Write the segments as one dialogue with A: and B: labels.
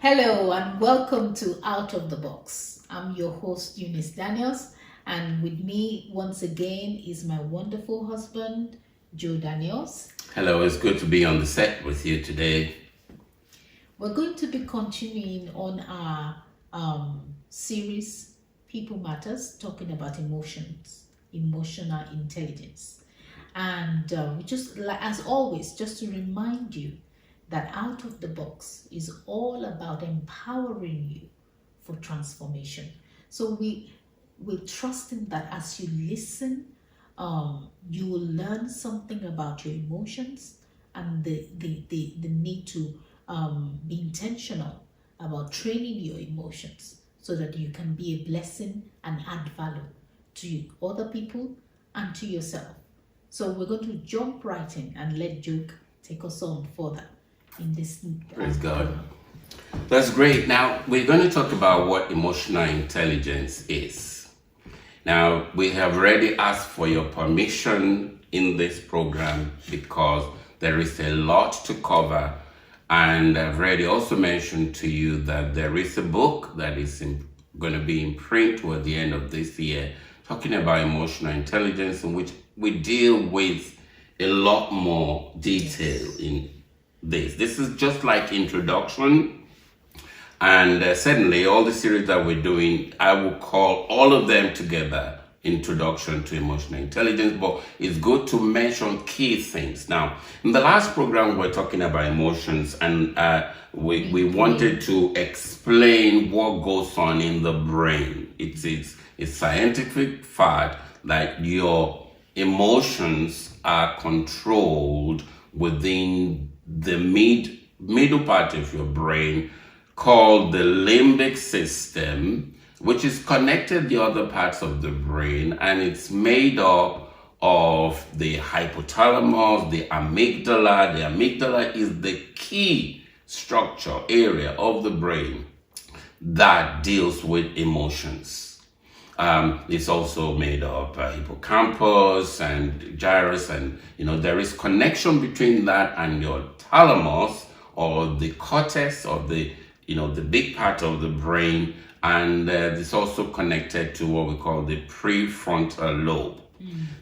A: Hello and welcome to Out of the Box. I'm your host Eunice Daniels, and with me once again is my wonderful husband Joe Daniels.
B: Hello, it's good to be on the set with you today.
A: We're going to be continuing on our series People Matters, talking about emotions, emotional intelligence. And just like as always, just to remind you that Out of the Box is all about empowering you for transformation. So we're trusting that as you listen, you will learn something about your emotions and the need to be intentional about training your emotions so that you can be a blessing and add value to other people and to yourself. So we're going to jump right in and let Joe take us on further in this.
B: Praise God. That's great. Now, we're going to talk about what emotional intelligence is. Now, we have already asked for your permission in this program because there is a lot to cover. And I've already also mentioned to you that there is a book that is going to be in print toward the end of this year talking about emotional intelligence, in which we deal with a lot more detail in this. This is just like introduction, and certainly all the series that we're doing, I will call all of them together introduction to emotional intelligence, but it's good to mention key things. Now, in the last program, we were talking about emotions, and we wanted to explain what goes on in the brain. It's scientific fact that your emotions are controlled within the middle part of your brain called the limbic system, which is connected to the other parts of the brain, and it's made up of the hypothalamus, the amygdala. The amygdala is the key structure area of the brain that deals with emotions. It's also made of hippocampus and gyrus, and there is connection between that and your thalamus, or the cortex, or the big part of the brain, and it's also connected to what we call the prefrontal lobe.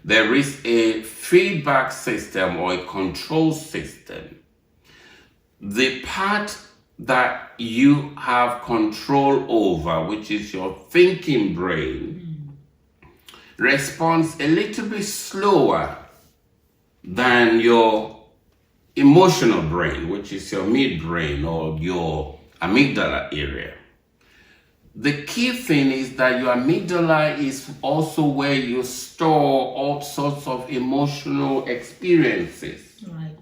B: There is a feedback system or a control system. The part that you have control over, which is your thinking brain, responds a little bit slower than your emotional brain, which is your midbrain or your amygdala area. The key thing is that your amygdala is also where you store all sorts of emotional experiences.
A: Right.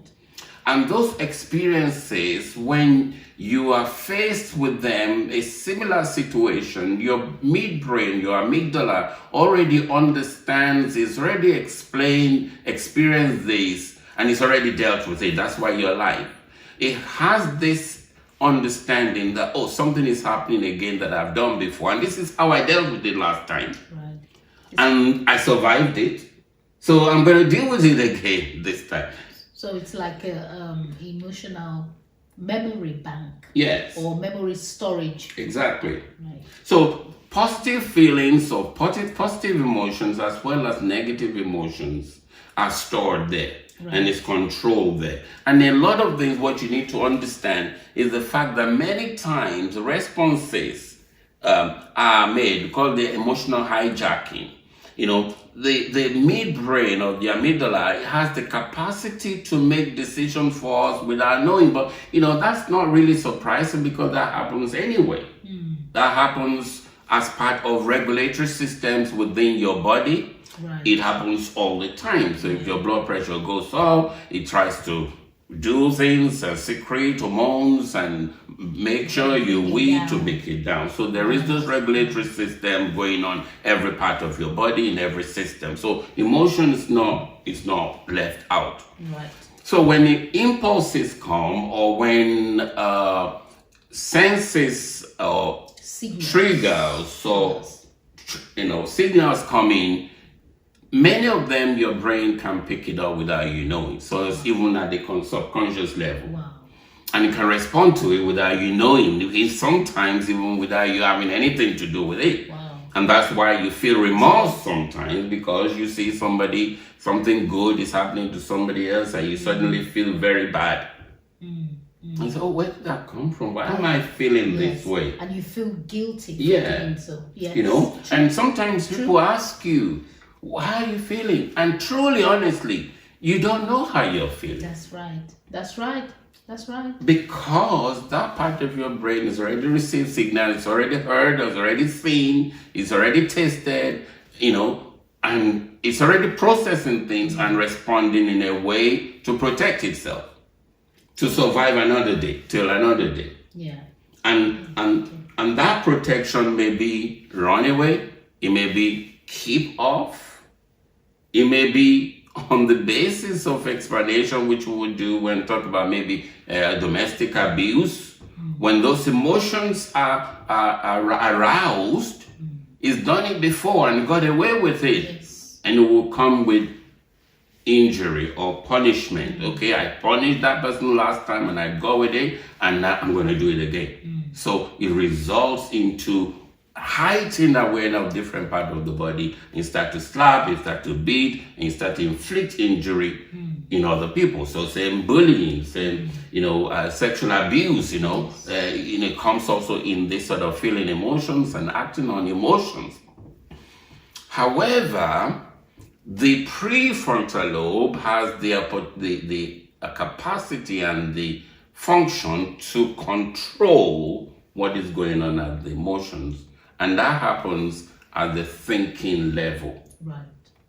B: And those experiences, when you are faced with them, a similar situation, your midbrain, your amygdala already understands, is already experienced this, and it's already dealt with it. That's why you're alive. It has this understanding that, something is happening again that I've done before, and this is how I dealt with it last time.
A: Right.
B: And I survived it, so I'm going to deal with it again this time.
A: So it's like a emotional memory bank.
B: Yes.
A: Or memory storage.
B: Exactly.
A: Right.
B: So positive feelings or positive emotions as well as negative emotions are stored there. Right. And it's controlled there. And a lot of things, what you need to understand is the fact that many times responses are made because they're emotional hijacking. The midbrain of the amygdala has the capacity to make decisions for us without knowing. But, that's not really surprising because that happens anyway. That happens as part of regulatory systems within your body. Right. It happens all the time. So if your blood pressure goes up, it tries to do things and secrete hormones and make sure you wee to make it down. So there is this regulatory system going on every part of your body, in every system. So emotion is not left out.
A: Right.
B: So when the impulses come, or when senses or triggers, or signals come in, many of them your brain can pick it up without you knowing. So it's even at the subconscious level.
A: Wow.
B: And you can respond to it without you knowing, sometimes even without you having anything to do with it.
A: Wow.
B: And that's why you feel remorse sometimes, because you see something good is happening to somebody else, and you suddenly feel very bad. And so, where did that come from? Why am I feeling this way?
A: And you feel guilty for doing so. Yes.
B: True. And sometimes people ask you, how are you feeling? And truly, honestly, you don't know how you're feeling.
A: That's right.
B: Because that part of your brain has already received signal, it's already heard, it's already seen, it's already tasted, and it's already processing things and responding in a way to protect itself, to survive another day, till another day.
A: Yeah.
B: And that protection may be run away, it may be keep off, it may be on the basis of explanation, which we would do when talk about maybe domestic abuse. When those emotions are aroused, he's done it before and got away with it.
A: Yes.
B: And it will come with injury or punishment. Okay, I punished that person last time and I go with it, and now I'm going to do it again. So it results into heightened awareness of different parts of the body. You start to slap, you start to beat, and you start to inflict injury in other people. So same bullying, same sexual abuse. It comes also in this sort of feeling emotions and acting on emotions. However, the prefrontal lobe has the capacity and the function to control what is going on at the emotions. And that happens at the thinking level.
A: Right.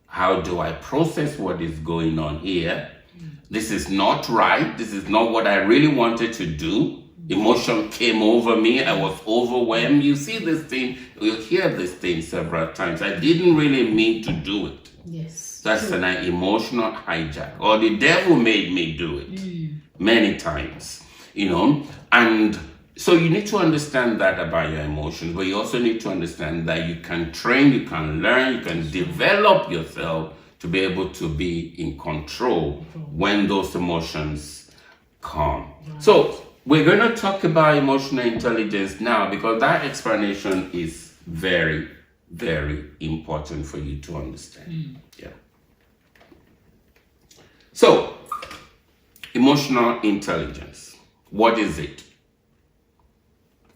B: How do I process what is going on here? This is not right. This is not what I really wanted to do. Emotion came over me. I was overwhelmed. You see this thing, you hear this thing several times. I didn't really mean to do it.
A: Yes.
B: That's an emotional hijack. Or the devil made me do it many times. And so you need to understand that about your emotions, but you also need to understand that you can train, you can learn, you can develop yourself to be able to be in control when those emotions come. Right. So we're going to talk about emotional intelligence now, because that explanation is very, very important for you to understand. Yeah. So, emotional intelligence, what is it?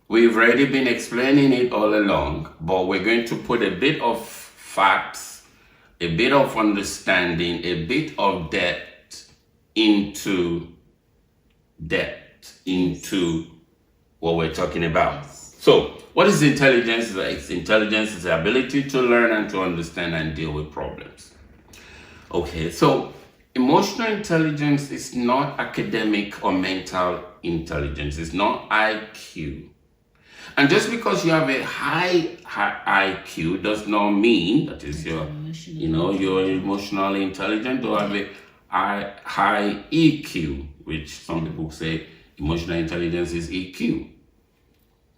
B: We've already been explaining it all along, but we're going to put a bit of facts, a bit of understanding, a bit of depth into what we're talking about. So, what is intelligence? Intelligence is the ability to learn and to understand and deal with problems. Okay, so emotional intelligence is not academic or mental intelligence. It's not IQ. And just because you have a high IQ does not mean that is you're emotionally intelligent, or have a high EQ, which some people say emotional intelligence is EQ.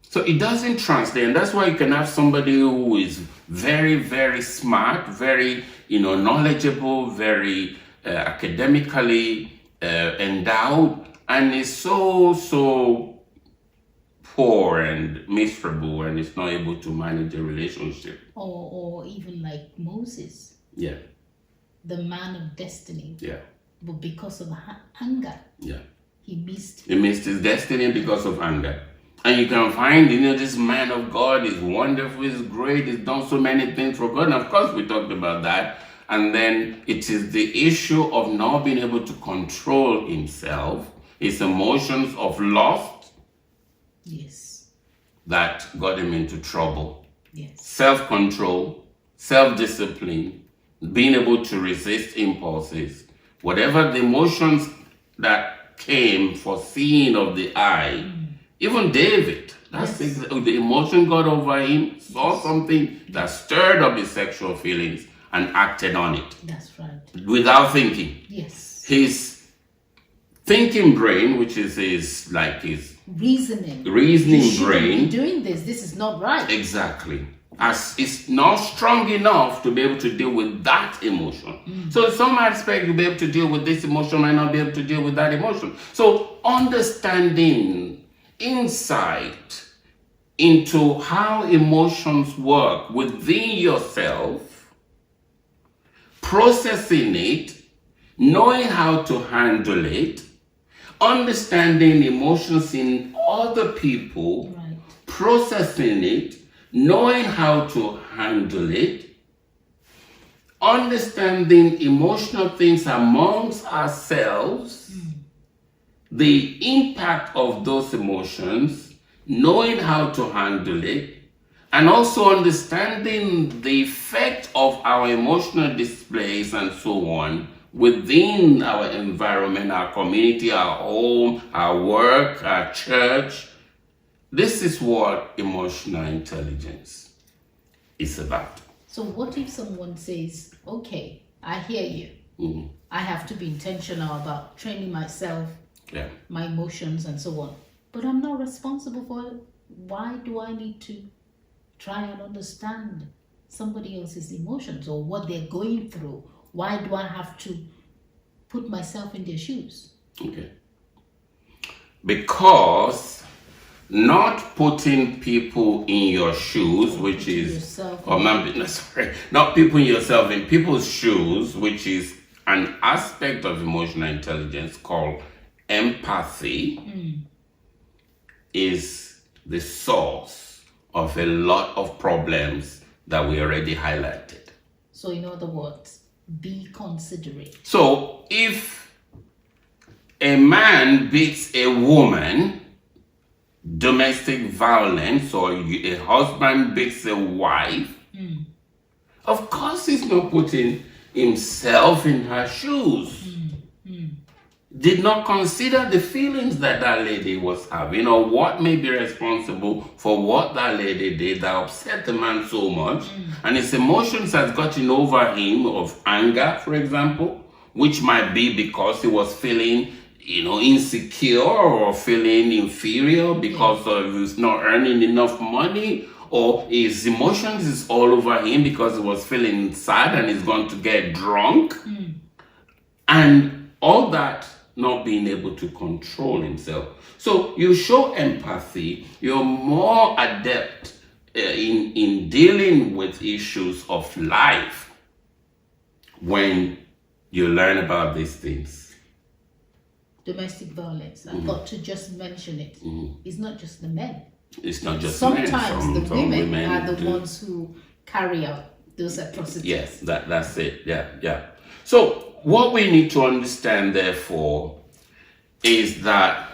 B: So it doesn't translate, and that's why you can have somebody who is very, very smart, very knowledgeable, very academically endowed, and is so poor and miserable, and is not able to manage a relationship.
A: Or even like Moses.
B: Yeah.
A: The man of destiny.
B: Yeah.
A: But because of anger.
B: Yeah.
A: He missed
B: his destiny because of anger. And you can find, this man of God is wonderful, is great, he's done so many things for God. And of course, we talked about that. And then it is the issue of not being able to control himself, his emotions of lust.
A: Yes.
B: That got him into trouble.
A: Yes.
B: Self-control, self-discipline, being able to resist impulses, whatever the emotions that came for seeing of the eye. Even David, the emotion got over him, saw something that stirred up his sexual feelings and acted on it.
A: That's right.
B: Without thinking.
A: Yes.
B: His thinking brain, which is his
A: reasoning
B: brain.
A: Be doing this is not right.
B: Exactly. as it's not strong enough to be able to deal with that emotion. So in some aspect, you'll be able to deal with this emotion, might not be able to deal with that emotion. So understanding insight into how emotions work within yourself, processing it, knowing how to handle it, understanding emotions in other people,
A: Right.
B: processing it, knowing how to handle it, understanding emotional things amongst ourselves, the impact of those emotions, knowing how to handle it, and also understanding the effect of our emotional displays and so on within our environment, our community, our home, our work, our church. This is what emotional intelligence is about.
A: So what if someone says, okay, I hear you. I have to be intentional about training myself, my emotions and so on. But I'm not responsible for it. Why do I need to try and understand somebody else's emotions or what they're going through? Why do I have to put myself in their shoes?
B: Okay. Because not putting people in your shoes, which is, not putting yourself in people's shoes, which is an aspect of emotional intelligence called empathy, is the source of a lot of problems that we already highlighted.
A: So in other words, be considerate.
B: So if a man beats a woman, domestic violence, or a husband beats a wife, of course he's not putting himself in her shoes. Did not consider the feelings that that lady was having, or what may be responsible for what that lady did that upset the man so much, and his emotions has gotten over him of anger, for example, which might be because he was feeling insecure or feeling inferior because of he's not earning enough money, or his emotions is all over him because he was feeling sad and he's going to get drunk, and all that not being able to control himself. So you show empathy, you're more adept in dealing with issues of life when you learn about these things.
A: Domestic violence, I've got to just mention it. It's not just the men.
B: It's not just
A: Sometimes
B: men.
A: the women are the ones who carry out those atrocities.
B: Yes, that's it. Yeah. So what we need to understand, therefore, is that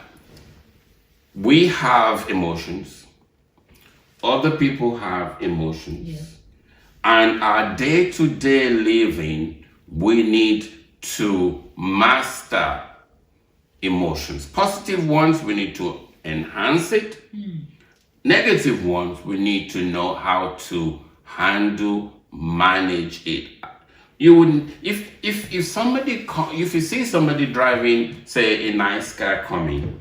B: we have emotions. Other people have emotions. And our day-to-day living, we need to master emotions. Positive ones, we need to enhance it. Negative ones, we need to know how to handle, manage it. You wouldn't, if you see somebody driving, say, a nice car coming,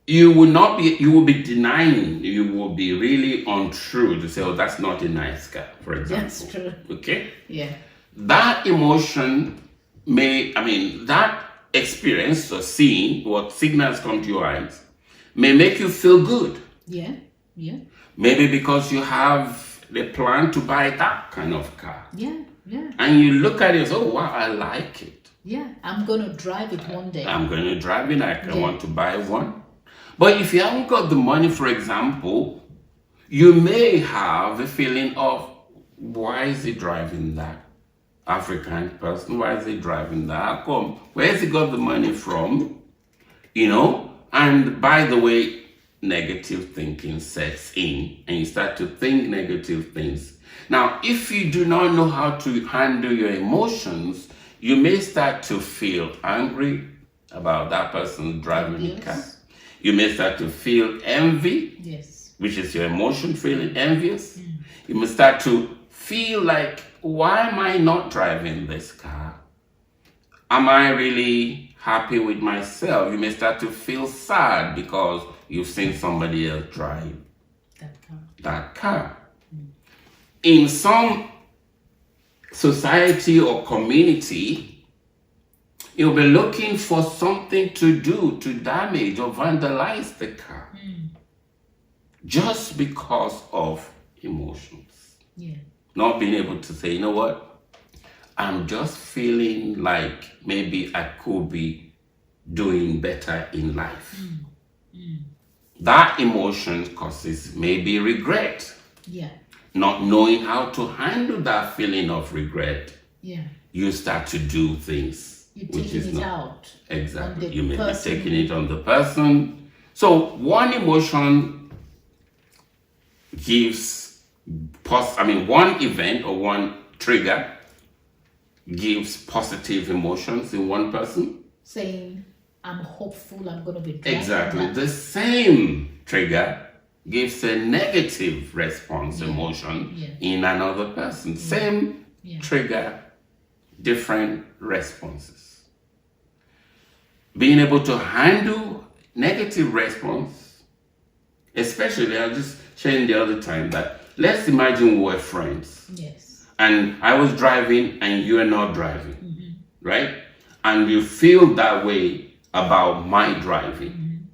B: you will be denying, you will be really untrue to say, oh, that's not a nice car, for example.
A: That's true.
B: Okay?
A: Yeah.
B: That emotion that experience or seeing what signals come to your eyes may make you feel good.
A: Yeah.
B: Maybe because you have the plan to buy that kind of car.
A: Yeah.
B: And you look at it and say, oh, wow, I like it.
A: Yeah, I'm going to drive it one day.
B: I'm going to drive it. I want to buy one. But if you haven't got the money, for example, you may have a feeling of, why is he driving that? African person, why is he driving that? How come? Where has he got the money from? And by the way, negative thinking sets in and you start to think negative things. Now, if you do not know how to handle your emotions, you may start to feel angry about that person driving the car. You may start to feel envy, which is your emotion, feeling envious. You may start to feel like, why am I not driving this car? Am I really happy with myself? You may start to feel sad because you've seen somebody else drive. that car. In some society or community, you'll be looking for something to do to damage or vandalize the car just because of emotions.
A: Yeah.
B: Not being able to say, you know what, I'm just feeling like maybe I could be doing better in life. That emotion causes maybe regret.
A: Yeah.
B: Not knowing how to handle that feeling of regret, you start to do things which is not
A: out.
B: Exactly. You may be taking it on the person. So one emotion gives one event or one trigger gives positive emotions in one person.
A: Saying, I'm hopeful I'm going to be
B: glad. Exactly. The same trigger gives a negative response emotion in another person. Same trigger, different responses. Being able to handle negative response, especially, I was just sharing the other time that let's imagine we were friends.
A: Yes.
B: And I was driving and you are not driving, right? And you feel that way about my driving.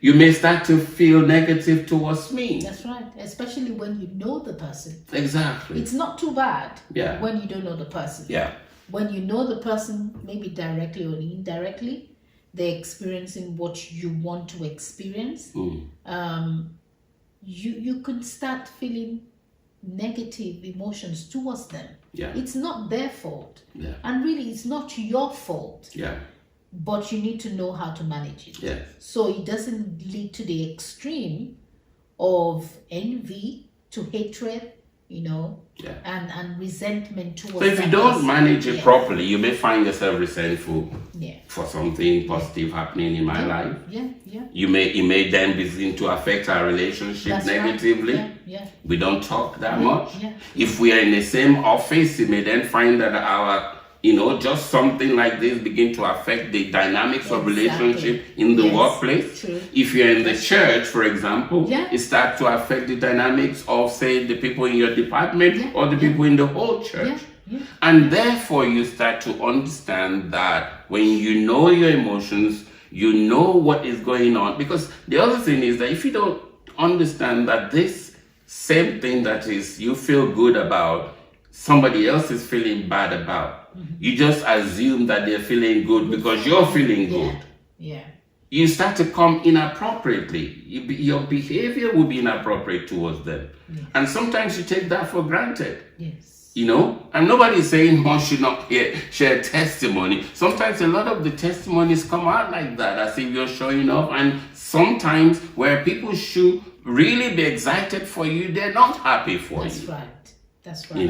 B: You may start to feel negative towards me.
A: That's right. Especially when you know the person.
B: Exactly.
A: It's not too bad when you don't know the person.
B: Yeah.
A: When you know the person, maybe directly or indirectly, they're experiencing what you want to experience. You could start feeling negative emotions towards them.
B: Yeah.
A: It's not their fault.
B: Yeah.
A: And really, it's not your fault.
B: Yeah.
A: But you need to know how to manage it.
B: Yes.
A: So it doesn't lead to the extreme of envy to hatred, and resentment towards.
B: So if you don't manage it properly, you may find yourself resentful for something positive happening in my life.
A: Yeah.
B: It may then begin to affect our relationship negatively.
A: Right. Yeah.
B: We don't talk that much.
A: Yeah.
B: If we are in the same office, you may then find that our just something like this begin to affect the dynamics of relationship in the workplace.
A: True.
B: If you're in the church, for example, it starts to affect the dynamics of, say, the people in your department or the people in the whole church. And therefore, you start to understand that when you know your emotions, you know what is going on. Because the other thing is that if you don't understand that this same thing that is you feel good about, somebody else is feeling bad about, you just assume that they're feeling good because you're feeling good.
A: Yeah.
B: You start to come inappropriately. Your behavior will be inappropriate towards them. And sometimes you take that for granted.
A: Yes.
B: And nobody is saying one should not share testimony. Sometimes a lot of the testimonies come out like that, as if you're showing off. And sometimes where people should really be excited for you, they're not happy for you.
A: That's right.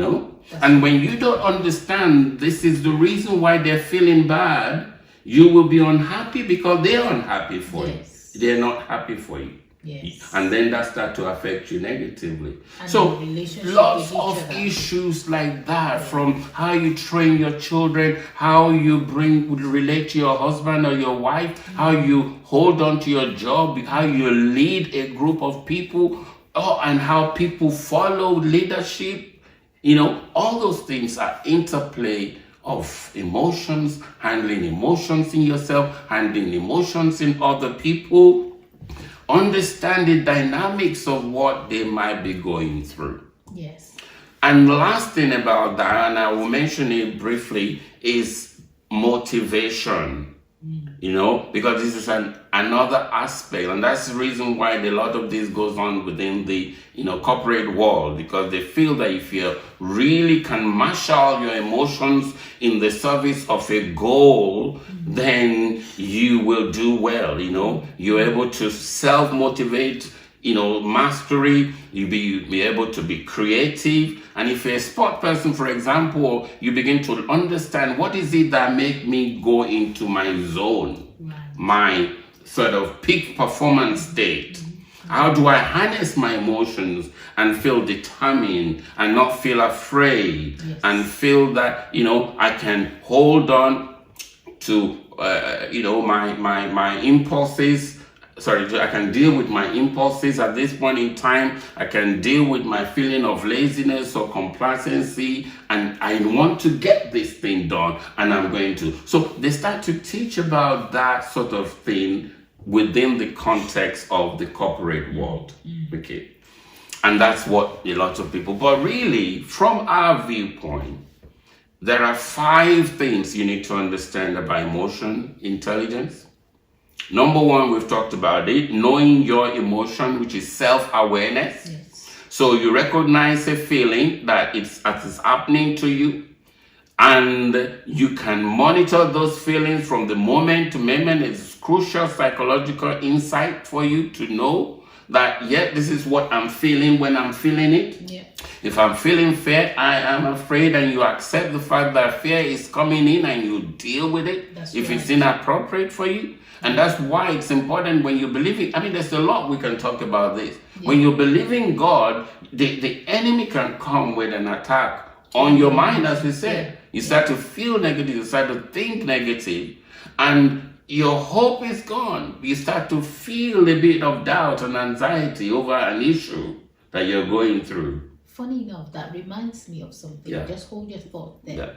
B: And when you don't understand this is the reason why they're feeling bad, you will be unhappy because they're unhappy for you. They're not happy for you.
A: Yes.
B: And then that starts to affect you negatively.
A: And
B: so lots of issues like that, from how you train your children, how you relate to your husband or your wife, how you hold on to your job, how you lead a group of people, and how people follow leadership. All those things are interplay of emotions, handling emotions in yourself, handling emotions in other people, understand the dynamics of what they might be going through.
A: Yes.
B: And the last thing about that, and I will mention it briefly, is motivation. Because this is another aspect, and that's the reason why a lot of this goes on within the corporate world, because they feel that if you really can marshal your emotions in the service of a goal, then you will do well. You're able to self-motivate, mastery, you'll be able to be creative. And if you're a sport person, for example, you begin to understand what is it that make me go into my zone, my sort of peak performance state. How do I harness my emotions and feel determined and not feel afraid and feel that, I can hold on to, my impulses I can deal with my impulses at this point in time. I can deal with my feeling of laziness or complacency, and I want to get this thing done, and I'm going to. So they start to teach about that sort of thing within the context of the corporate world. Okay. And that's what a lot of people, but really, from our viewpoint, there are 5 things you need to understand about emotion intelligence. Number 1, we've talked about it, knowing your emotion, which is self-awareness.
A: Yes.
B: So you recognize a feeling that it's happening to you, and you can monitor those feelings from the moment to moment. It's crucial psychological insight for you to know that, yeah, this is what I'm feeling when I'm feeling it.
A: Yeah.
B: If I'm feeling fear, I am afraid, and you accept the fact that fear is coming in and you deal with it.
A: That's
B: if
A: right.
B: It's inappropriate for you. And that's why it's important when you believe it. I mean, there's a lot we can talk about this. Yeah. When you believe in God, the enemy can come with an attack on your mind, as we said.
A: Yeah.
B: You start to feel negative, you start to think negative, and your hope is gone. You start to feel a bit of doubt and anxiety over an issue that you're going through.
A: Funny enough, that reminds me of something.
B: Yeah.
A: Just hold your thought there.
B: Yeah.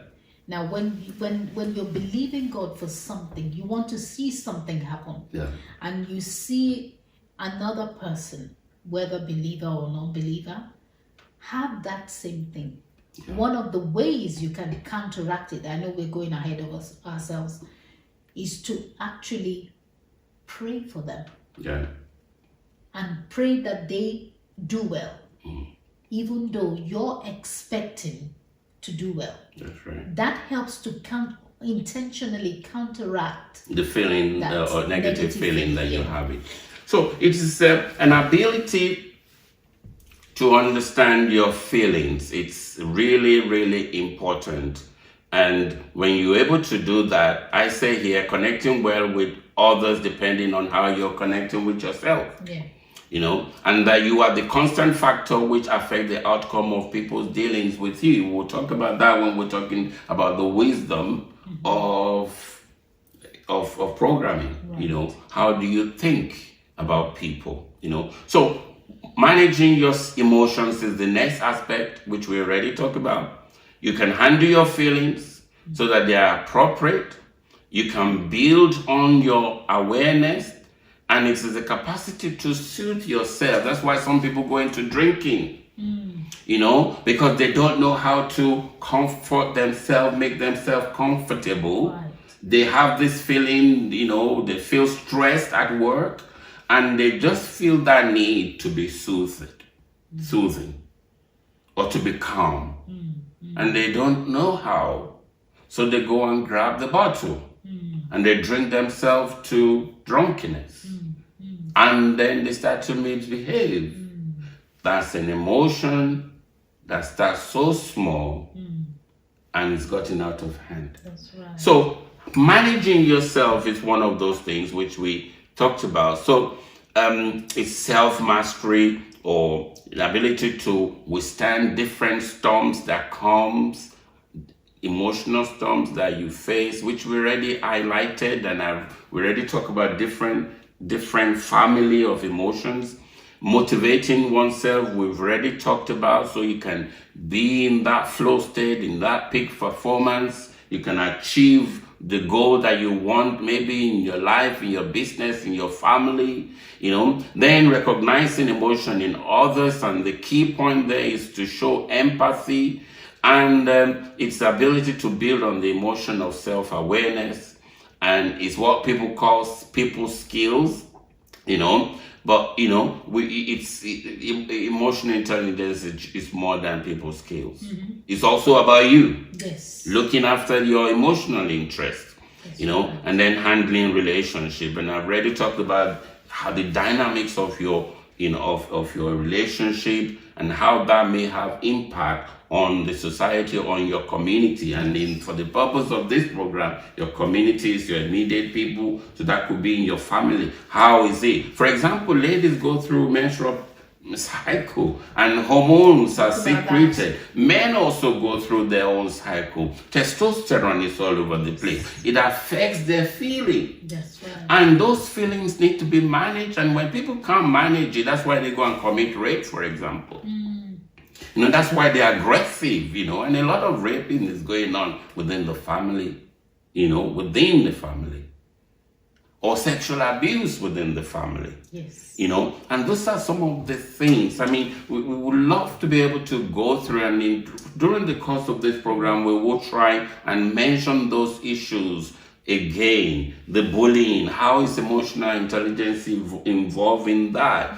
A: Now, when you're believing God for something, you want to see something happen.
B: Yeah.
A: And you see another person, whether believer or non-believer, have that same thing. Yeah. One of the ways you can counteract it, I know we're going ahead of ourselves, is to actually pray for them.
B: Yeah.
A: And pray that they do well, even though you're expecting to do well.
B: That's right.
A: That helps to intentionally counteract
B: the feeling or negative feeling that you're having. So it is an ability to understand your feelings. It's really, really important. And when you're able to do that, I say here, connecting well with others depending on how you're connecting with yourself.
A: Yeah.
B: You know, and that you are the constant factor which affect the outcome of people's dealings with you. We'll talk about that when we're talking about the wisdom of programming. Right. You know, how do you think about people? You know, so managing your emotions is the next aspect, which we already talked about. You can handle your feelings so that they are appropriate. You can build on your awareness, and it is the capacity to soothe yourself. That's why some people go into drinking, you know, because they don't know how to comfort themselves, make themselves comfortable. Right. They have this feeling, you know, they feel stressed at work, and they just feel that need to be soothing, or to be calm. And they don't know how. So they go and grab the bottle and they drink themselves to drunkenness. And then they start to misbehave. That's an emotion that starts so small and it's gotten out of hand.
A: That's right.
B: So managing yourself is one of those things which we talked about. So it's self-mastery, or the ability to withstand different storms that comes, emotional storms that you face, which we already highlighted, and we already talked about different family of emotions. Motivating oneself, we've already talked about, so you can be in that flow state, in that peak performance. You can achieve the goal that you want, maybe in your life, in your business, in your family, you know. Then recognizing emotion in others, and the key point there is to show empathy, and its ability to build on the emotion of self-awareness, and it's what people call people skills, you know. But you know, emotional intelligence is more than people skills. It's also about you.
A: Yes.
B: Looking after your emotional interest, you know, right. And then handling relationship. And I've already talked about how the dynamics of your, you know, of your relationship, and how that may have impact on the society, on your community. And for the purpose of this program, your community is your immediate people, so that could be in your family. How is it? For example, ladies go through menstrual cycle, and hormones are
A: Talk about
B: secreted. Men also go through their own cycle. Testosterone is all over the place. It affects their feeling.
A: That's right.
B: And those feelings need to be managed. And when people can't manage it, that's why they go and commit rape, for example. That's why they're aggressive, and a lot of raping is going on within the family, within the family. Or sexual abuse within the family.
A: Yes.
B: And those are some of the things. I mean, we would love to be able to go through, and during the course of this program, we will try and mention those issues again. The bullying, how is emotional intelligence involved in that?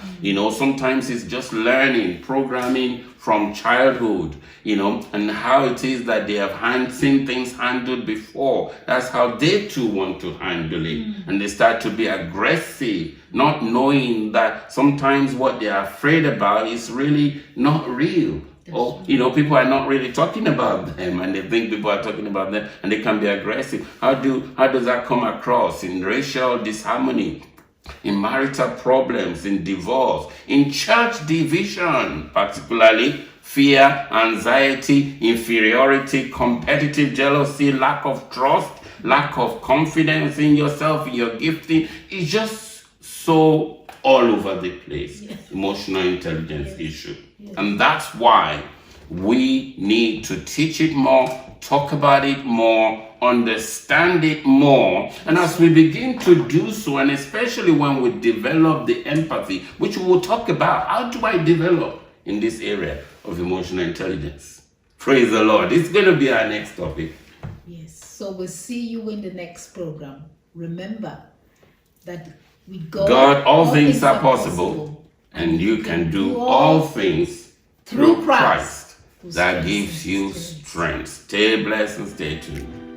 B: Sometimes it's just learning, programming from childhood, and how it is that they have seen things handled before. That's how they too want to handle it. And they start to be aggressive, not knowing that sometimes what they're afraid about is really not real. Or, people are not really talking about them, and they think people are talking about them, and they can be aggressive. How does that come across in racial disharmony, in marital problems, in divorce, in church division, particularly fear, anxiety, inferiority, competitive jealousy, lack of trust, lack of confidence in yourself, in your gifting? It's just so all over the place. Yes. Emotional intelligence issue. Yes. And that's why we need to teach it more, talk about it more, understand it more. And as we begin to do so, and especially when we develop the empathy, which we will talk about, how do I develop in this area of emotional intelligence? Praise the Lord. It's going to be our next topic.
A: Yes. So we'll see you in the next program. Remember that with God,
B: all things are possible, and you can do all things through Christ that gives you strength. Stay blessed and stay tuned.